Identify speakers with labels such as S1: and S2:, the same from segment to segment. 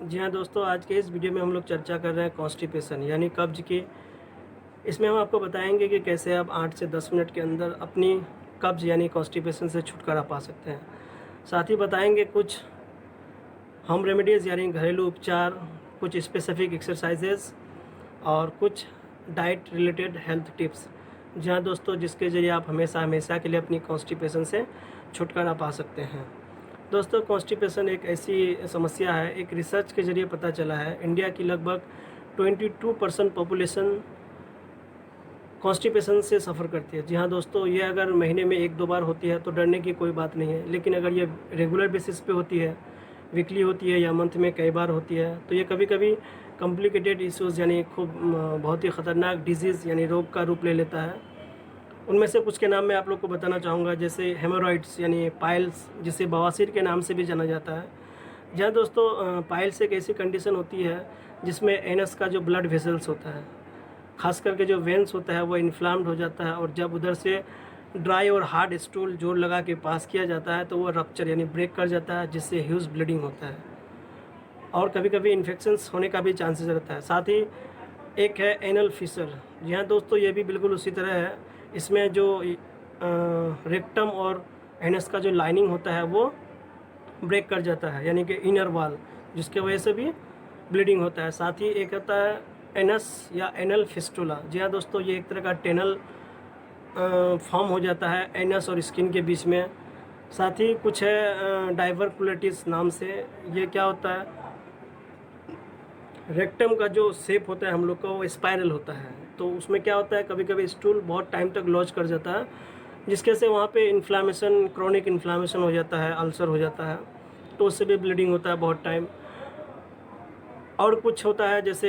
S1: जी हाँ दोस्तों, आज के इस वीडियो में हम लोग चर्चा कर रहे हैं कॉन्स्टिपेशन यानी कब्ज की। इसमें हम आपको बताएंगे कि कैसे आप 8 से 10 मिनट के अंदर अपनी कब्ज यानी कॉन्स्टिपेशन से छुटकारा पा सकते हैं। साथ ही बताएंगे कुछ होम रेमेडीज़ यानी घरेलू उपचार, कुछ स्पेसिफिक एक्सरसाइजेज और कुछ डाइट रिलेटेड हेल्थ टिप्स। जी हाँ दोस्तों, जिसके ज़रिए आप हमेशा हमेशा के लिए अपनी कॉन्स्टिपेशन से छुटकारा पा सकते हैं। दोस्तों, कॉन्स्टिपेशन एक ऐसी समस्या है, एक रिसर्च के ज़रिए पता चला है इंडिया की लगभग 22% पॉपुलेशन कॉन्स्टिपेशन से सफ़र करती है। जी हाँ दोस्तों, ये अगर महीने में 1-2 बार होती है तो डरने की कोई बात नहीं है, लेकिन अगर ये रेगुलर बेसिस पे होती है, वीकली होती है या मंथ में कई बार होती है, तो ये कभी कभी कॉम्प्लिकेटेड इश्यूज़ यानी खूब बहुत ही ख़तरनाक डिजीज़ यानी रोग का रूप ले लेता है। उनमें से कुछ के नाम मैं आप लोग को बताना चाहूँगा, जैसे हेमोरॉइड्स यानी पाइल्स, जिसे बवासीर के नाम से भी जाना जाता है। जहाँ दोस्तों पाइल्स एक ऐसी कंडीशन होती है जिसमें एनस का जो ब्लड वेसल्स होता है, खास करके जो वेंस होता है, वो इन्फ्लाम्ड हो जाता है, और जब उधर से ड्राई और हार्ड स्टूल जोर लगा के पास किया जाता है तो वो रप्चर यानी ब्रेक कर जाता है, जिससे ह्यूज ब्लीडिंग होता है और कभी कभी इन्फेक्शंस होने का भी चांसेस रहता है। साथ ही एक है एनल फिशर। जी हाँ दोस्तों, ये भी बिल्कुल उसी तरह है। इसमें जो रेक्टम और एनस का जो लाइनिंग होता है वो ब्रेक कर जाता है, यानी कि इनर वॉल, जिसके वजह से भी ब्लीडिंग होता है। साथ ही एक होता है एनस या एनल फिस्टुला। जी हाँ दोस्तों, ये एक तरह का टेनल फॉर्म हो जाता है एनस और स्किन के बीच में। साथ ही कुछ है डाइवर्कुलेटिस नाम से। ये क्या होता है, रेक्टम का जो शेप होता है हम लोग का वो स्पाइरल होता है, तो उसमें क्या होता है, कभी कभी स्टूल बहुत टाइम तक लॉज कर जाता है, जिसके से वहाँ पे इन्फ्लामेशन, क्रोनिक इन्फ्लामेशन हो जाता है, अल्सर हो जाता है, तो उससे भी ब्लीडिंग होता है बहुत टाइम। और कुछ होता है जैसे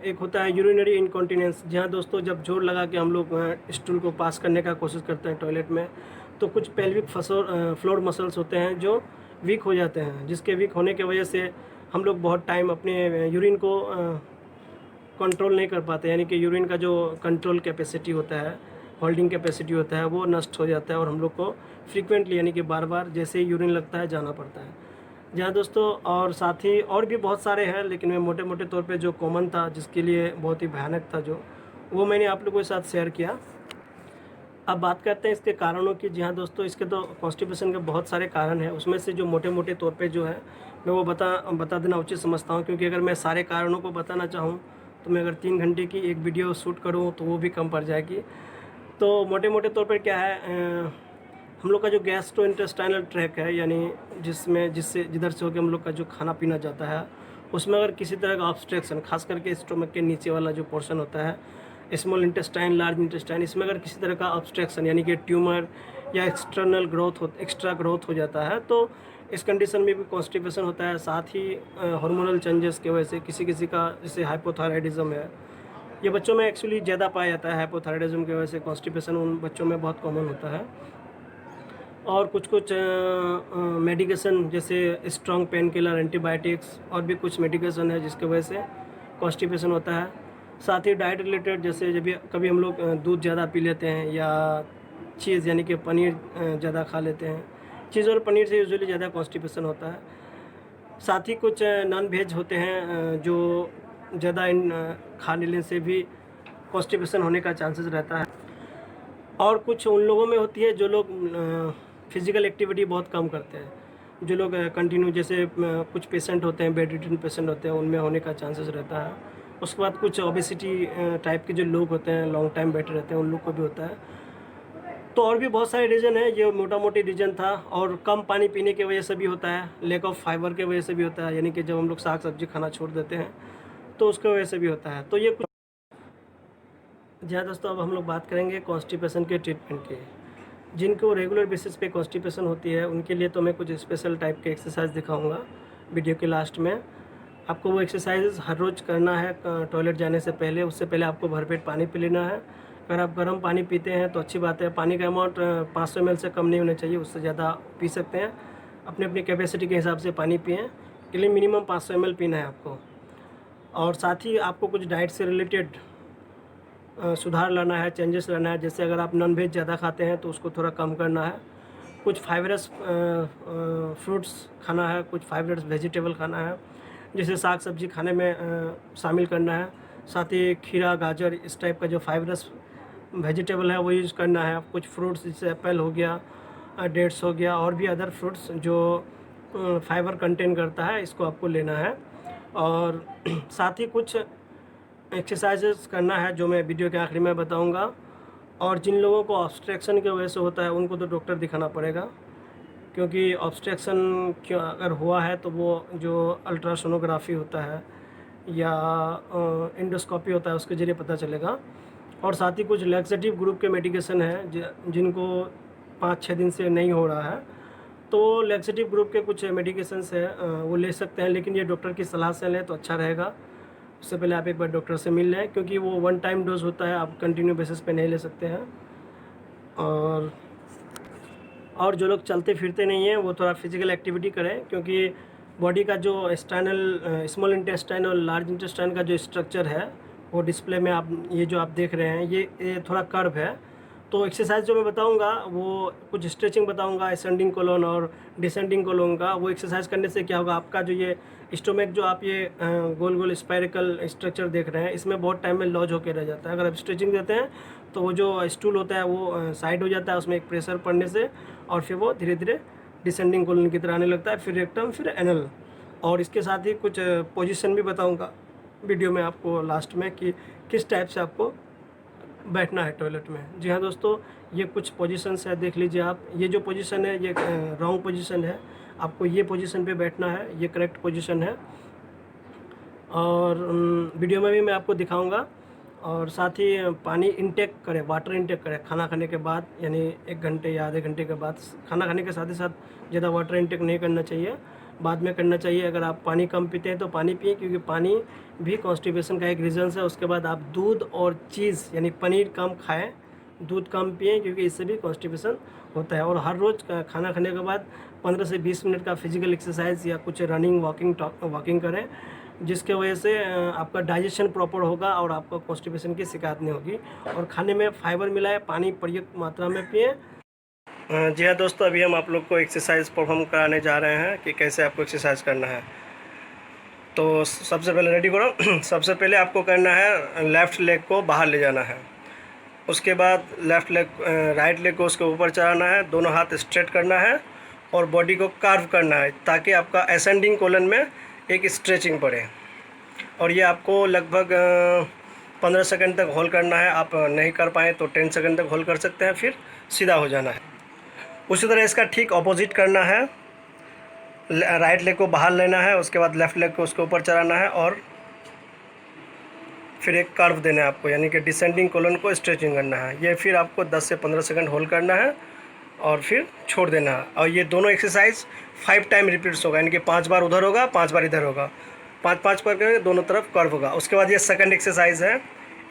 S1: एक होता है यूरिनरी इनकॉन्टिनेंस। जहाँ दोस्तों जब जोर लगा के हम लोग स्टूल को पास करने का कोशिश करते हैं टॉयलेट में, तो कुछ पेल्विक फ्लोर मसल्स होते हैं जो वीक हो जाते हैं, जिसके वीक होने की वजह से हम लोग बहुत टाइम अपने यूरिन को कंट्रोल नहीं कर पाते, यानी कि यूरिन का जो कंट्रोल कैपेसिटी होता है, होल्डिंग कैपेसिटी होता है, वो नष्ट हो जाता है और हम लोग को फ्रीक्वेंटली यानी कि बार बार जैसे ही यूरिन लगता है जाना पड़ता है। जहाँ दोस्तों और साथ ही और भी बहुत सारे हैं, लेकिन मैं मोटे मोटे तौर पे जो कॉमन था, जिसके लिए बहुत ही भयानक था, जो वो मैंने आप लोगों के साथ शेयर किया। अब बात करते हैं इसके कारणों की। जी हाँ दोस्तों, इसके तो कॉन्स्टिपेशन के बहुत सारे कारण हैं, उसमें से जो मोटे मोटे तौर पे जो है मैं वो बता देना उचित समझता हूँ, क्योंकि अगर मैं सारे कारणों को बताना चाहूँ तो मैं अगर 3 घंटे की एक वीडियो शूट करूँ तो वो भी कम पड़ जाएगी। तो मोटे मोटे तौर पर क्या है, हम लोग का जो गैस्ट्रोइंटेस्टाइनल ट्रैक है, यानी जिससे जिधर से होकर हम लोग का जो खाना पीना जाता है, उसमें अगर किसी तरह का ऑब्स्ट्रक्शन, खास करके स्टोमक के नीचे वाला जो पोर्शन होता है, स्मॉल इंटेस्टाइन, लार्ज इंटेस्टाइन, इसमें अगर किसी तरह का ऑब्स्ट्रक्शन यानी कि ट्यूमर या एक्स्ट्रा ग्रोथ हो जाता है, तो इस कंडीशन में भी कॉन्स्टिपेशन होता है। साथ ही हार्मोनल चेंजेस की वजह से किसी किसी का, जैसे हाइपोथायराइडिज्म है, ये बच्चों में एक्चुअली ज़्यादा पाया जाता है। हाइपोथायराइडिज्म की वजह से कॉन्स्टिपेशन उन बच्चों में बहुत कॉमन होता है। और कुछ कुछ मेडिकेशन, जैसे स्ट्रॉन्ग पेन किलर, एंटीबायोटिक्स, और भी कुछ मेडिकेशन है जिसकी वजह से कॉन्स्टिपेशन होता है। साथ ही डाइट रिलेटेड, जैसे जब कभी हम लोग दूध ज़्यादा पी लेते हैं या चीज़ यानी कि पनीर ज़्यादा खा लेते हैं, चीज़ और पनीर से यूजुअली ज़्यादा कॉन्स्टिपेशन होता है। साथ ही कुछ नॉन वेज होते हैं जो ज़्यादा खा लेने से भी कॉन्स्टिपेशन होने का चांसेस रहता है। और कुछ उन लोगों में होती है जो लोग फिज़िकल एक्टिविटी बहुत कम करते हैं, जो लोग कंटिन्यू, जैसे कुछ पेशेंट होते हैं, बेड रिडन पेशेंट होते हैं, उनमें होने का चांसेस रहता है। उसके बाद कुछ ओबेसिटी टाइप के जो लोग होते हैं, लॉन्ग टाइम बैठे रहते हैं, उन लोग को भी होता है। तो और भी बहुत सारे रीज़न है, ये मोटा मोटी रीज़न था। और कम पानी पीने की वजह से भी होता है, लैक ऑफ फाइबर की वजह से भी होता है, यानी कि जब हम लोग साग सब्जी खाना छोड़ देते हैं तो उसकी वजह से भी होता है। तो ये कुछ। जी हाँ दोस्तों, अब हम लोग बात करेंगे कॉन्स्टिपेशन के ट्रीटमेंट की। जिनको रेगुलर बेसिस पे कॉन्स्टिपेशन होती है, उनके लिए तो मैं कुछ स्पेशल टाइप के एक्सरसाइज दिखाऊंगा वीडियो के लास्ट में। आपको वो एक्सरसाइज हर रोज़ करना है टॉयलेट जाने से पहले। उससे पहले आपको भरपेट पानी पी लेना है। अगर आप गर्म पानी पीते हैं तो अच्छी बात है। पानी का अमाउंट 500 ml से कम नहीं होना चाहिए, उससे ज़्यादा पी सकते हैं। अपनी अपनी कैपेसिटी के हिसाब से पानी पिएँ, के लिए मिनिमम 500 ml पीना है आपको। और साथ ही आपको कुछ डाइट से रिलेटेड सुधार लाना है, चेंजेस लाना है। जैसे अगर आप नॉन वेज ज़्यादा खाते हैं तो उसको थोड़ा कम करना है। कुछ फाइबरस फ्रूट्स खाना है, कुछ फाइबरस वेजिटेबल खाना है। जैसे साग सब्जी खाने में शामिल करना है। साथ ही खीरा, गाजर, इस टाइप का जो फाइबरस वेजिटेबल है वो यूज़ करना है। कुछ फ्रूट्स जैसे एप्पल हो गया, डेट्स हो गया, और भी अदर फ्रूट्स जो फाइबर कंटेन करता है, इसको आपको लेना है। और साथ ही कुछ एक्सरसाइजेस करना है जो मैं वीडियो के आखिरी में बताऊंगा। और जिन लोगों को ऑब्स्ट्रक्शन की वजह से होता है उनको तो डॉक्टर दिखाना पड़ेगा, क्योंकि ऑब्स्ट्रक्शन क्यों अगर हुआ है तो वो जो अल्ट्रासोनोग्राफी होता है या एंडोस्कोपी होता है उसके ज़रिए पता चलेगा। और साथ ही कुछ लैक्सेटिव ग्रुप के मेडिकेशन हैं जिनको 5-6 दिन से नहीं हो रहा है, तो लैक्सेटिव ग्रुप के कुछ मेडिकेशंस हैं वो ले सकते हैं, लेकिन ये डॉक्टर की सलाह से लें तो अच्छा रहेगा। उससे पहले आप एक बार डॉक्टर से मिल लें, क्योंकि वो 1 टाइम डोज होता है, आप कंटिन्यू बेसिस पे नहीं ले सकते हैं। और जो लोग चलते फिरते नहीं हैं वो थोड़ा फिजिकल एक्टिविटी करें, क्योंकि बॉडी का जो स्मॉल इंटेस्टाइन और लार्ज इंटेस्टाइन का जो स्ट्रक्चर है वो डिस्प्ले में आप ये जो आप देख रहे हैं ये थोड़ा कर्व है। तो एक्सरसाइज जो मैं बताऊंगा वो कुछ स्ट्रेचिंग बताऊंगा असेंडिंग कोलन और डिसेंडिंग कोलन का। वो एक्सरसाइज करने से क्या होगा, आपका जो ये स्टोमक जो आप ये गोल गोल स्पायरिकल स्ट्रक्चर देख रहे हैं इसमें बहुत टाइम में लॉज होकर रह जाता है। अगर आप स्ट्रेचिंग देते हैं तो वो जो स्टूल होता है वो साइड हो जाता है उसमें एक प्रेशर पड़ने से, और फिर वो धीरे धीरे डिसेंडिंग कोलन की तरह आने लगता है, फिर रेक्टम, फिर एनल। और इसके साथ ही कुछ पोजीशन भी बताऊंगा वीडियो में आपको लास्ट में कि किस टाइप से आपको बैठना है टॉयलेट में। जी हाँ दोस्तों, ये कुछ पोजीशंस है, देख लीजिए आप। ये जो पोजीशन है ये रॉन्ग पोजीशन है, आपको ये पोजीशन पे बैठना है, ये करेक्ट पोजीशन है। और वीडियो में भी मैं आपको दिखाऊंगा। और साथ ही पानी इंटेक करें, वाटर इंटेक करें खाना खाने के बाद, यानी 1 घंटे या आधे घंटे के बाद। खाना खाने के साथ ही साथ ज़्यादा वाटर इंटेक नहीं करना चाहिए, बाद में करना चाहिए। अगर आप पानी कम पीते हैं तो पानी पिए, क्योंकि पानी भी कॉन्स्टिपेशन का एक रीज़न है। उसके बाद आप दूध और चीज़ यानी पनीर कम खाएं, दूध कम पिएं, क्योंकि इससे भी कॉन्स्टिपेशन होता है। और हर रोज़ खाना खाने के बाद 15 से 20 मिनट का फिजिकल एक्सरसाइज या कुछ रनिंग, वॉकिंग करें, जिसके वजह से आपका डाइजेशन प्रॉपर होगा और आपको कॉन्स्टिपेशन की शिकायत नहीं होगी। और खाने में फाइबर मिलाए, पानी पर्याप्त मात्रा में पिएं। जी हाँ दोस्तों, अभी हम आप लोग को एक्सरसाइज परफॉर्म कराने जा रहे हैं कि कैसे आपको एक्सरसाइज करना है। तो सबसे पहले रेडी करो। सबसे पहले आपको करना है लेफ़्ट लेग को बाहर ले जाना है। उसके बाद राइट लेग को उसके ऊपर चढ़ाना है, दोनों हाथ स्ट्रेट करना है और बॉडी को कार्व करना है, ताकि आपका असेंडिंग कोलन में एक स्ट्रेचिंग पड़े। और ये आपको लगभग 15 सेकंड तक होल्ड करना है। आप नहीं कर पाएँ तो 10 सेकंड तक होल्ड कर सकते हैं, फिर सीधा हो जाना है। उसी तरह इसका ठीक ऑपोजिट करना है। राइट लेग को बाहर लेना है, उसके बाद लेफ़्ट लेग को उसके ऊपर चढ़ाना है और फिर एक कर्व देना है आपको, यानी कि डिसेंडिंग कोलन को स्ट्रेचिंग करना है। ये फिर आपको 10 से 15 सेकंड होल्ड करना है और फिर छोड़ देना है। और ये दोनों एक्सरसाइज 5 टाइम रिपीट्स होगा, यानी कि 5 बार उधर होगा, 5 बार इधर होगा, 5-5 करके दोनों तरफ कर्व होगा। उसके बाद ये सेकंड एक्सरसाइज है,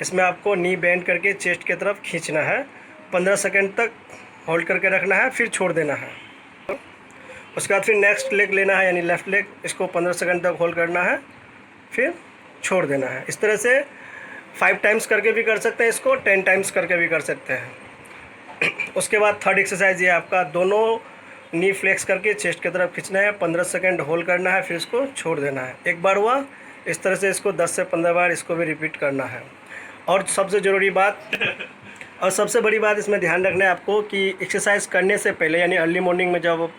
S1: इसमें आपको नी बेंड करके चेस्ट की तरफ खींचना है, 15 सेकंड तक होल्ड करके रखना है, फिर छोड़ देना है। उसके बाद फिर नेक्स्ट लेग लेना है, यानी लेफ़्ट लेग, इसको 15 सेकंड तक होल्ड करना है, फिर छोड़ देना है। इस तरह से 5 टाइम्स करके भी कर सकते हैं, इसको 10 टाइम्स करके भी कर सकते हैं। उसके बाद थर्ड एक्सरसाइज ये आपका दोनों नी फ्लेक्स करके चेस्ट की तरफ खींचना है, 15 सेकंड होल्ड करना है, फिर इसको छोड़ देना है। एक बार हुआ, इस तरह से इसको 10 से 15 बार इसको भी रिपीट करना है। और सबसे ज़रूरी बात और सबसे बड़ी बात इसमें ध्यान रखना है आपको कि एक्सरसाइज करने से पहले, यानी अर्ली मॉर्निंग में जब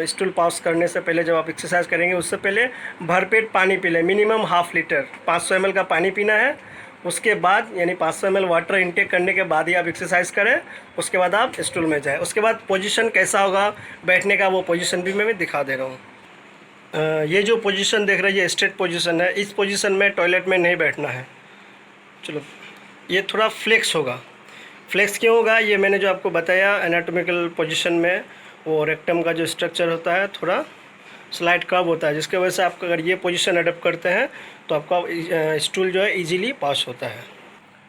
S1: स्टूल पास करने से पहले जब आप एक्सरसाइज करेंगे उससे पहले भरपेट पानी पी लें, मिनिमम ½ लीटर 500 ml का पानी पीना है। उसके बाद यानी 500 ml वाटर इंटेक करने के बाद ही आप एक्सरसाइज करें, उसके बाद आप स्टूल में जाएं। उसके बाद पोजीशन कैसा होगा बैठने का, वो पोजीशन भी मैं दिखा दे रहा हूँ। ये जो पोजीशन देख रहे हैं ये स्ट्रेट पोजीशन है। इस पोजीशन में टॉयलेट में नहीं बैठना है। चलो, ये थोड़ा फ्लेक्स होगा। फ्लेक्स क्यों होगा, ये मैंने जो आपको बताया, एनाटॉमिकल पोजीशन में वो रेक्टम का जो स्ट्रक्चर होता है थोड़ा स्लाइड कर्व होता है, जिसके वजह से आप अगर ये पोजीशन अडॉप्ट करते हैं तो आपका स्टूल जो है इजीली पास होता है।